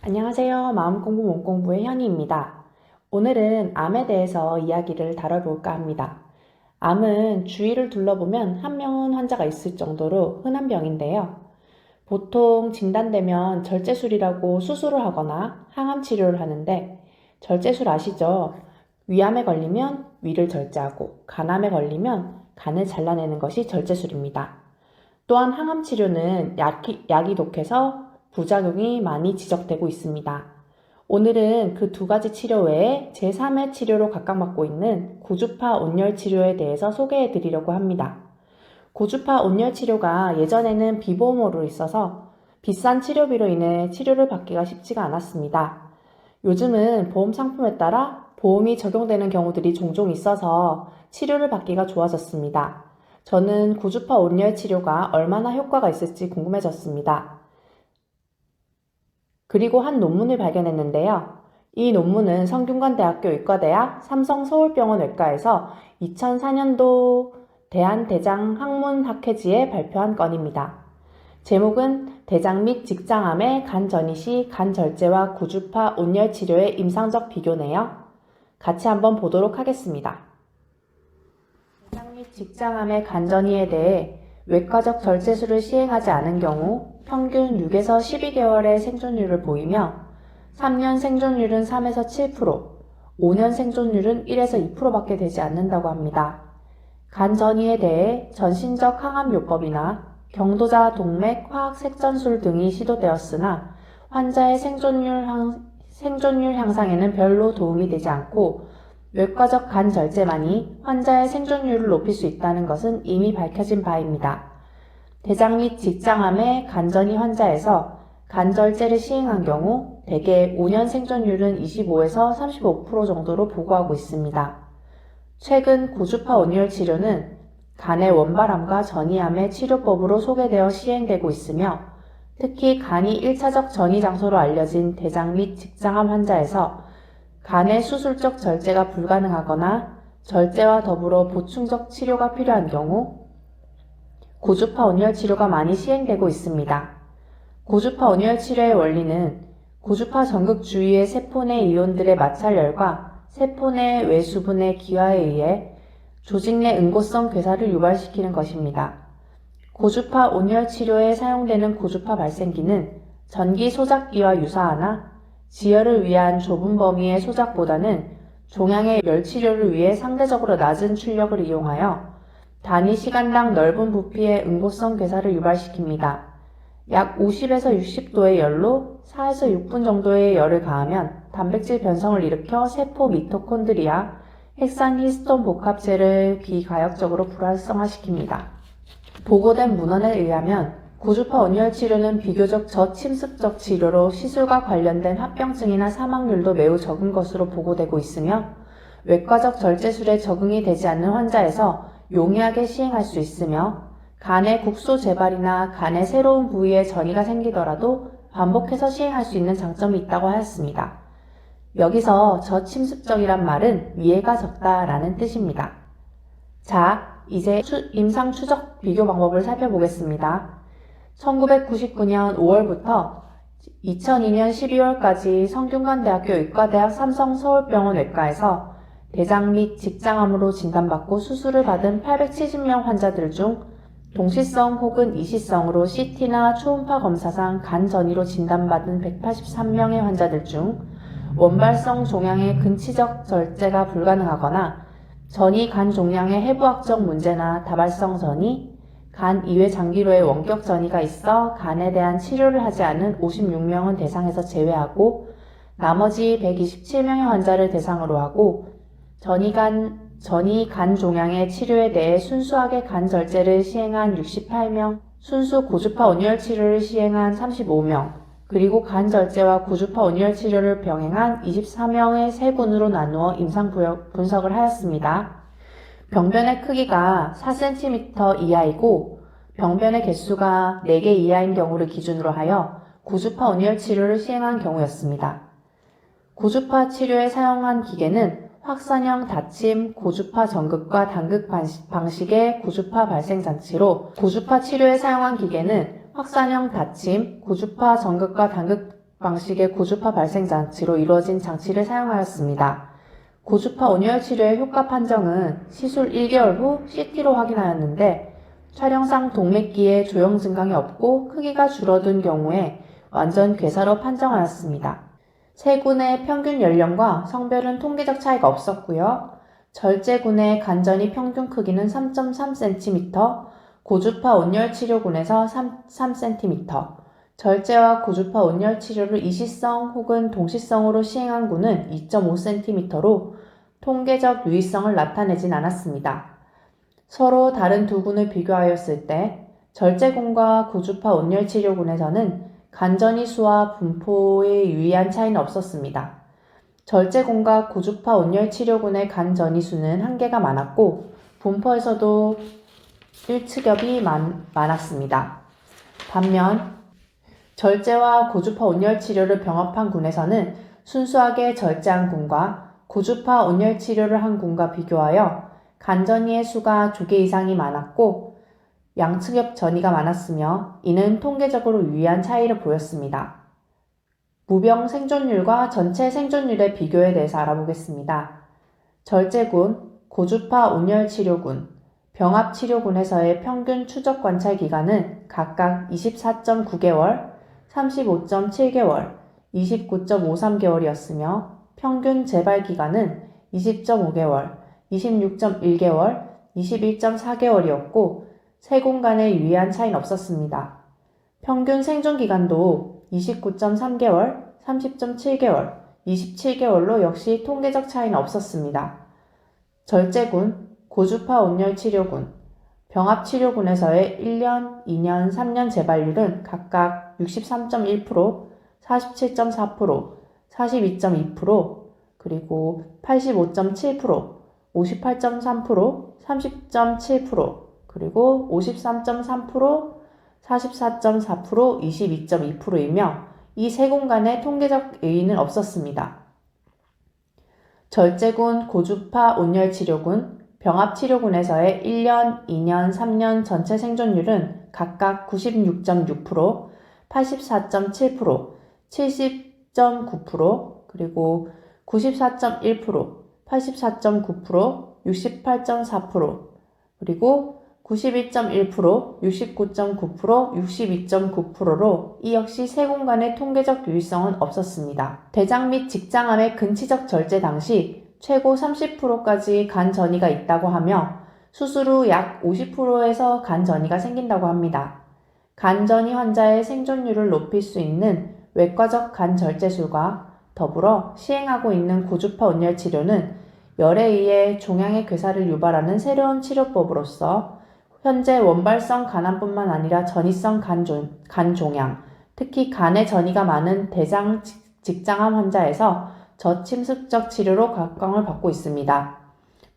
안녕하세요. 마음공부 몸공부의 현희입니다. 오늘은 암에 대해서 이야기를 다뤄볼까 합니다. 암은 주위를 둘러보면 한 명은 환자가 있을 정도로 흔한 병인데요. 보통 진단되면 절제술이라고 수술을 하거나 항암 치료를 하는데 절제술 아시죠? 위암에 걸리면 위를 절제하고 간암에 걸리면 간을 잘라내는 것이 절제술입니다. 또한 항암 치료는 약이 독해서 부작용이 많이 지적되고 있습니다. 오늘은 그 두 가지 치료 외에 제3의 치료로 각광받고 있는 고주파 온열 치료에 대해서 소개해 드리려고 합니다. 고주파 온열 치료가 예전에는 비보험으로 있어서 비싼 치료비로 인해 치료를 받기가 쉽지가 않았습니다. 요즘은 보험 상품에 따라 보험이 적용되는 경우들이 종종 있어서 치료를 받기가 좋아졌습니다. 저는 고주파 온열 치료가 얼마나 효과가 있을지 궁금해졌습니다. 그리고 한 논문을 발견했는데요. 이 논문은 성균관대학교 의과대학 삼성서울병원 외과에서 2004년도 대한대장학문학회지에 발표한 건입니다. 제목은 대장 및 직장암의 간 전이 시 간 절제와 고주파 온열 치료의 임상적 비교네요. 같이 한번 보도록 하겠습니다. 대장 및 직장암의 간 전이에 대해 외과적 절제술을 시행하지 않은 경우 평균 6에서 12개월의 생존율을 보이며 3년 생존율은 3에서 7%, 5년 생존율은 1에서 2%밖에 되지 않는다고 합니다. 간 전이에 대해 전신적 항암요법이나 경도자 동맥 화학색전술 등이 시도되었으나 환자의 생존율 향상에는 별로 도움이 되지 않고 외과적 간 절제만이 환자의 생존율을 높일 수 있다는 것은 이미 밝혀진 바입니다. 대장 및 직장암의 간전이 환자에서 간절제를 시행한 경우 대개 5년 생존율은 25에서 35% 정도로 보고하고 있습니다. 최근 고주파 온열 치료는 간의 원발암과 전이암의 치료법으로 소개되어 시행되고 있으며 특히 간이 1차적 전이 장소로 알려진 대장 및 직장암 환자에서 간의 수술적 절제가 불가능하거나 절제와 더불어 보충적 치료가 필요한 경우 고주파 온열 치료가 많이 시행되고 있습니다. 고주파 온열 치료의 원리는 고주파 전극 주위의 세포 내 이온들의 마찰열과 세포 내 외수분의 기화에 의해 조직 내 응고성 괴사를 유발시키는 것입니다. 고주파 온열 치료에 사용되는 고주파 발생기는 전기 소작기와 유사하나 지혈을 위한 좁은 범위의 소작보다는 종양의 멸치료를 위해 상대적으로 낮은 출력을 이용하여 단위 시간당 넓은 부피의 응고성 괴사를 유발시킵니다. 약 50에서 60도의 열로 4에서 6분 정도의 열을 가하면 단백질 변성을 일으켜 세포 미토콘드리아, 핵산 히스톤 복합체를 비가역적으로 불활성화시킵니다. 보고된 문헌에 의하면 고주파 온열 치료는 비교적 저침습적 치료로 시술과 관련된 합병증이나 사망률도 매우 적은 것으로 보고되고 있으며 외과적 절제술에 적응이 되지 않는 환자에서 용이하게 시행할 수 있으며 간의 국소 재발이나 간의 새로운 부위에 전이가 생기더라도 반복해서 시행할 수 있는 장점이 있다고 하였습니다. 여기서 저침습적이란 말은 위해가 적다라는 뜻입니다. 자, 이제 임상 추적 비교 방법을 살펴보겠습니다. 1999년 5월부터 2002년 12월까지 성균관대학교 의과대학 삼성서울병원 외과에서 대장 및 직장암으로 진단받고 수술을 받은 870명 환자들 중 동시성 혹은 이시성으로 CT나 초음파 검사상 간 전이로 진단받은 183명의 환자들 중 원발성 종양의 근치적 절제가 불가능하거나 전이 간 종양의 해부학적 문제나 다발성 전이, 간 이외 장기로의 원격 전이가 있어 간에 대한 치료를 하지 않은 56명은 대상에서 제외하고 나머지 127명의 환자를 대상으로 하고 전이 간 종양의 치료에 대해 순수하게 간 절제를 시행한 68명, 순수 고주파 온열 치료를 시행한 35명, 그리고 간 절제와 고주파 온열 치료를 병행한 24명의 세 군으로 나누어 임상 분석을 하였습니다. 병변의 크기가 4cm 이하이고 병변의 개수가 4개 이하인 경우를 기준으로 하여 고주파 온열 치료를 시행한 경우였습니다. 고주파 치료에 사용한 기계는 확산형 닫힘 고주파 전극과 단극 방식의 고주파 발생 장치로 고주파 치료에 사용한 기계는 확산형 닫힘 고주파 전극과 단극 방식의 고주파 발생 장치로 이루어진 장치를 사용하였습니다. 고주파 온열 치료의 효과 판정은 시술 1개월 후 CT로 확인하였는데 촬영상 동맥기에 조형 증강이 없고 크기가 줄어든 경우에 완전 괴사로 판정하였습니다. 세 군의 평균 연령과 성별은 통계적 차이가 없었고요. 절제군의 간전이 평균 크기는 3.3cm, 고주파 온열 치료군에서 3cm, 절제와 고주파 온열 치료를 이시성 혹은 동시성으로 시행한 군은 2.5cm로 통계적 유의성을 나타내진 않았습니다. 서로 다른 두 군을 비교하였을 때 절제군과 고주파 온열 치료군에서는 간전이 수와 분포에 유의한 차이는 없었습니다. 절제군과 고주파 온열 치료군의 간전이 수는 한계가 많았고 분포에서도 일측엽이 많았습니다. 반면 절제와 고주파 온열 치료를 병합한 군에서는 순수하게 절제한 군과 고주파 온열 치료를 한 군과 비교하여 간전이의 수가 2개 이상이 많았고 양측엽 전이가 많았으며 이는 통계적으로 유의한 차이를 보였습니다. 무병 생존율과 전체 생존율의 비교에 대해서 알아보겠습니다. 절제군, 고주파 온열 치료군, 병합치료군에서의 평균 추적 관찰 기간은 각각 24.9개월, 35.7개월, 29.53개월이었으며 평균 재발 기간은 20.5개월, 26.1개월, 21.4개월이었고 세 군 간의 유의한 차이는 없었습니다. 평균 생존 기간도 29.3개월, 30.7개월, 27개월로 역시 통계적 차이는 없었습니다. 절제군, 고주파 온열 치료군, 병합치료군에서의 1년, 2년, 3년 재발률은 각각 63.1%, 47.4%, 42.2%, 그리고 85.7%, 58.3%, 30.7%, 그리고 53.3%, 44.4%, 22.2%이며 이 세 군 간의 통계적 의의는 없었습니다. 절제군, 고주파 온열 치료군, 병합치료군에서의 1년, 2년, 3년 전체 생존율은 각각 96.6%, 84.7%, 70.9%, 그리고 94.1%, 84.9%, 68.4%, 그리고 91.1%, 69.9%, 62.9%로 이 역시 세 군 간의 통계적 유의성은 없었습니다. 대장 및 직장암의 근치적 절제 당시 최고 30%까지 간 전이가 있다고 하며 수술 후 약 50%에서 간 전이가 생긴다고 합니다. 간 전이 환자의 생존율을 높일 수 있는 외과적 간 절제술과 더불어 시행하고 있는 고주파 온열 치료는 열에 의해 종양의 괴사를 유발하는 새로운 치료법으로서 현재 원발성 간암뿐만 아니라 전이성 간 종양, 특히 간에 전이가 많은 대장 직장암 환자에서 저침습적 치료로 각광을 받고 있습니다.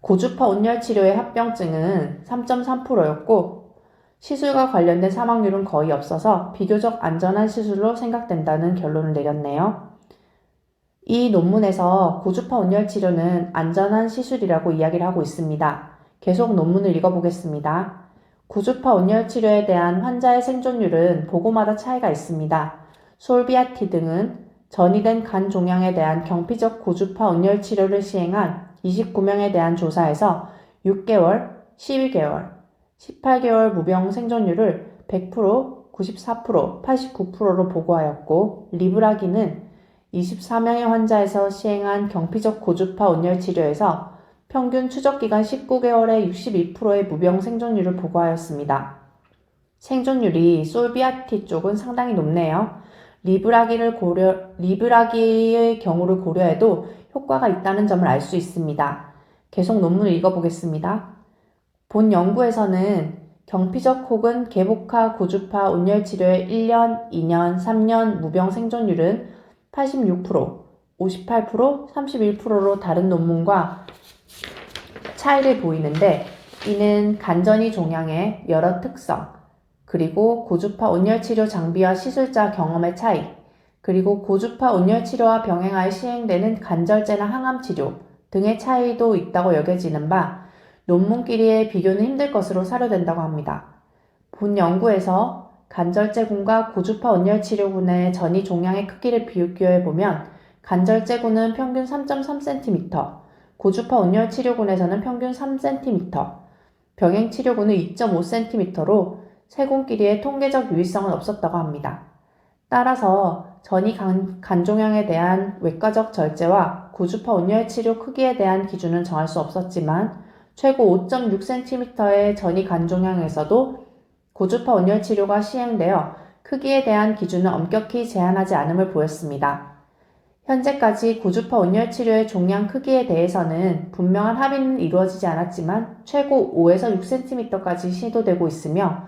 고주파 온열 치료의 합병증은 3.3%였고 시술과 관련된 사망률은 거의 없어서 비교적 안전한 시술로 생각된다는 결론을 내렸네요. 이 논문에서 고주파 온열 치료는 안전한 시술이라고 이야기를 하고 있습니다. 계속 논문을 읽어보겠습니다. 고주파 온열 치료에 대한 환자의 생존율은 보고마다 차이가 있습니다. 솔비아티 등은 전이된 간 종양에 대한 경피적 고주파 온열 치료를 시행한 29명에 대한 조사에서 6개월, 12개월, 18개월 무병 생존율을 100%, 94%, 89%로 보고하였고 리브라기는 24명의 환자에서 시행한 경피적 고주파 온열 치료에서 평균 추적기간 19개월에 62%의 무병 생존율을 보고하였습니다. 생존율이 솔비아티 쪽은 상당히 높네요. 리브라기의 경우를 고려해도 효과가 있다는 점을 알 수 있습니다. 계속 논문을 읽어보겠습니다. 본 연구에서는 경피적 혹은 개복화 고주파 온열 치료의 1년, 2년, 3년 무병 생존율은 86%, 58%, 31%로 다른 논문과 차이를 보이는데 이는 간전이 종양의 여러 특성, 그리고 고주파 온열 치료 장비와 시술자 경험의 차이, 그리고 고주파 온열 치료와 병행하여 시행되는 간절제나 항암 치료 등의 차이도 있다고 여겨지는 바 논문끼리의 비교는 힘들 것으로 사료된다고 합니다. 본 연구에서 간절제군과 고주파 온열치료군의 전이 종양의 크기를 비교해보면 간절제군은 평균 3.3cm, 고주파 온열치료군에서는 평균 3cm, 병행치료군은 2.5cm로 세군끼리의 통계적 유의성은 없었다고 합니다. 따라서 전이 간종양에 대한 외과적 절제와 고주파 온열치료 크기에 대한 기준은 정할 수 없었지만 최고 5.6cm의 전이 간종양에서도 고주파 온열치료가 시행되어 크기에 대한 기준을 엄격히 제한하지 않음을 보였습니다. 현재까지 고주파 온열치료의 종양 크기에 대해서는 분명한 합의는 이루어지지 않았지만 최고 5에서 6cm까지 시도되고 있으며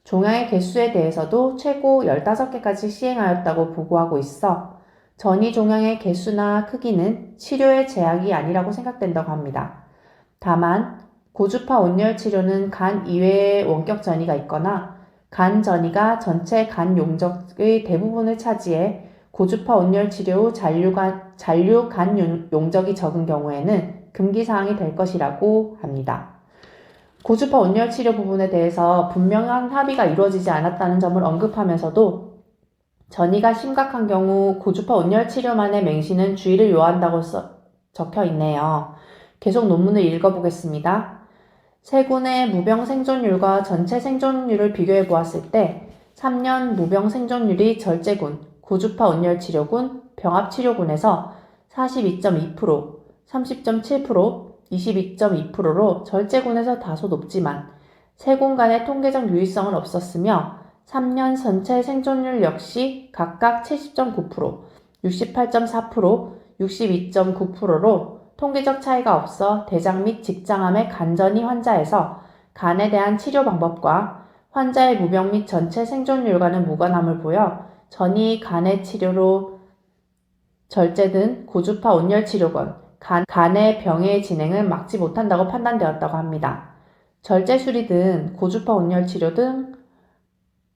종양의 개수에 대해서도 최고 15개까지 시행하였다고 보고하고 있어 전이 종양의 개수나 크기는 치료의 제약이 아니라고 생각된다고 합니다. 다만 고주파 온열 치료는 간 이외의 원격 전이가 있거나 간 전이가 전체 간 용적의 대부분을 차지해 고주파 온열 치료 후 잔류 간 용적이 적은 경우에는 금기사항이 될 것이라고 합니다. 고주파 온열 치료 부분에 대해서 분명한 합의가 이루어지지 않았다는 점을 언급하면서도 전이가 심각한 경우 고주파 온열 치료만의 맹신은 주의를 요한다고 적혀 있네요. 계속 논문을 읽어보겠습니다. 세군의 무병 생존율과 전체 생존율을 비교해 보았을 때 3년 무병 생존율이 절제군, 고주파 온열 치료군, 병합 치료군에서 42.2%, 30.7%, 22.2%로 절제군에서 다소 높지만 세군 간의 통계적 유의성은 없었으며 3년 전체 생존율 역시 각각 70.9%, 68.4%, 62.9%로 통계적 차이가 없어 대장 및 직장암의 간전이 환자에서 간에 대한 치료 방법과 환자의 무병 및 전체 생존율과는 무관함을 보여 전이 간의 치료로 절제든 고주파 온열 치료건 간의 병의 진행을 막지 못한다고 판단되었다고 합니다. 절제술이든 고주파 온열 치료 등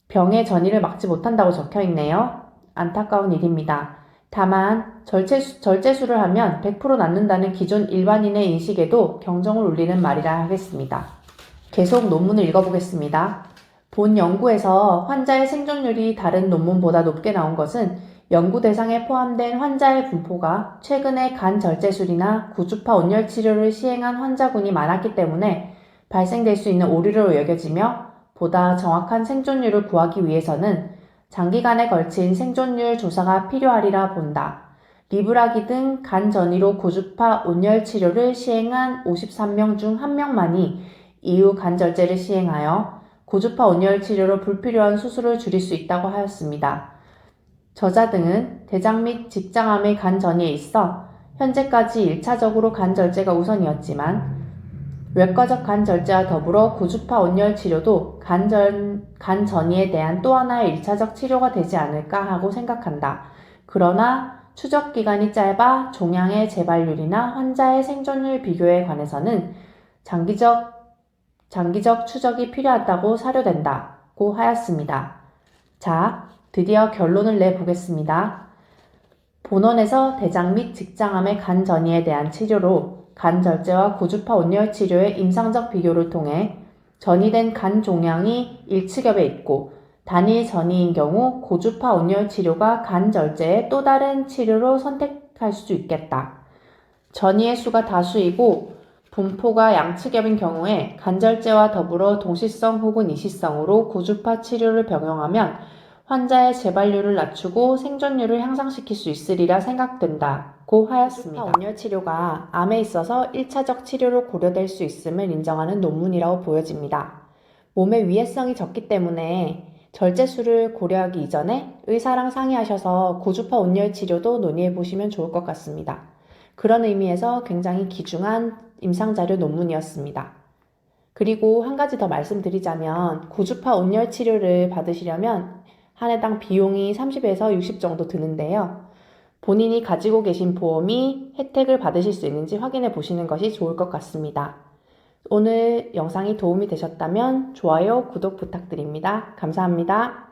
병의 전이를 막지 못한다고 적혀 있네요. 안타까운 일입니다. 다만 절제술을 하면 100% 낫는다는 기존 일반인의 인식에도 경종을 울리는 말이라 하겠습니다. 계속 논문을 읽어보겠습니다. 본 연구에서 환자의 생존율이 다른 논문보다 높게 나온 것은 연구 대상에 포함된 환자의 분포가 최근에 간 절제술이나 고주파 온열 치료를 시행한 환자군이 많았기 때문에 발생될 수 있는 오류로 여겨지며 보다 정확한 생존율을 구하기 위해서는 장기간에 걸친 생존율 조사가 필요하리라 본다. 리브라기 등 간 전이로 고주파 온열 치료를 시행한 53명 중 1명만이 이후 간 절제를 시행하여 고주파 온열 치료로 불필요한 수술을 줄일 수 있다고 하였습니다. 저자 등은 대장 및 직장암의 간 전이에 있어 현재까지 1차적으로 간 절제가 우선이었지만 외과적 간 절제와 더불어 고주파 온열 치료도 간 전이에 대한 또 하나의 1차적 치료가 되지 않을까 하고 생각한다. 그러나 추적 기간이 짧아 종양의 재발률이나 환자의 생존율 비교에 관해서는 장기적 추적이 필요하다고 사료된다고 하였습니다. 자, 드디어 결론을 내보겠습니다. 본원에서 대장 및 직장암의 간 전이에 대한 치료로 간 절제와 고주파 온열 치료의 임상적 비교를 통해 전이된 간 종양이 일측엽에 있고 단일 전이인 경우 고주파 온열 치료가 간 절제의 또 다른 치료로 선택할 수 있겠다. 전이의 수가 다수이고 분포가 양측엽인 경우에 간 절제와 더불어 동시성 혹은 이시성으로 고주파 치료를 병용하면 환자의 재발률을 낮추고 생존율을 향상시킬 수 있으리라 생각된다고 하였습니다. 고주파 온열 치료가 암에 있어서 1차적 치료로 고려될 수 있음을 인정하는 논문이라고 보여집니다. 몸의 위해성이 적기 때문에 절제술을 고려하기 이전에 의사랑 상의하셔서 고주파 온열 치료도 논의해보시면 좋을 것 같습니다. 그런 의미에서 굉장히 귀중한 임상자료 논문이었습니다. 그리고 한 가지 더 말씀드리자면 고주파 온열 치료를 받으시려면 한 해당 비용이 30에서 60 정도 드는데요. 본인이 가지고 계신 보험이 혜택을 받으실 수 있는지 확인해 보시는 것이 좋을 것 같습니다. 오늘 영상이 도움이 되셨다면 좋아요, 구독 부탁드립니다. 감사합니다.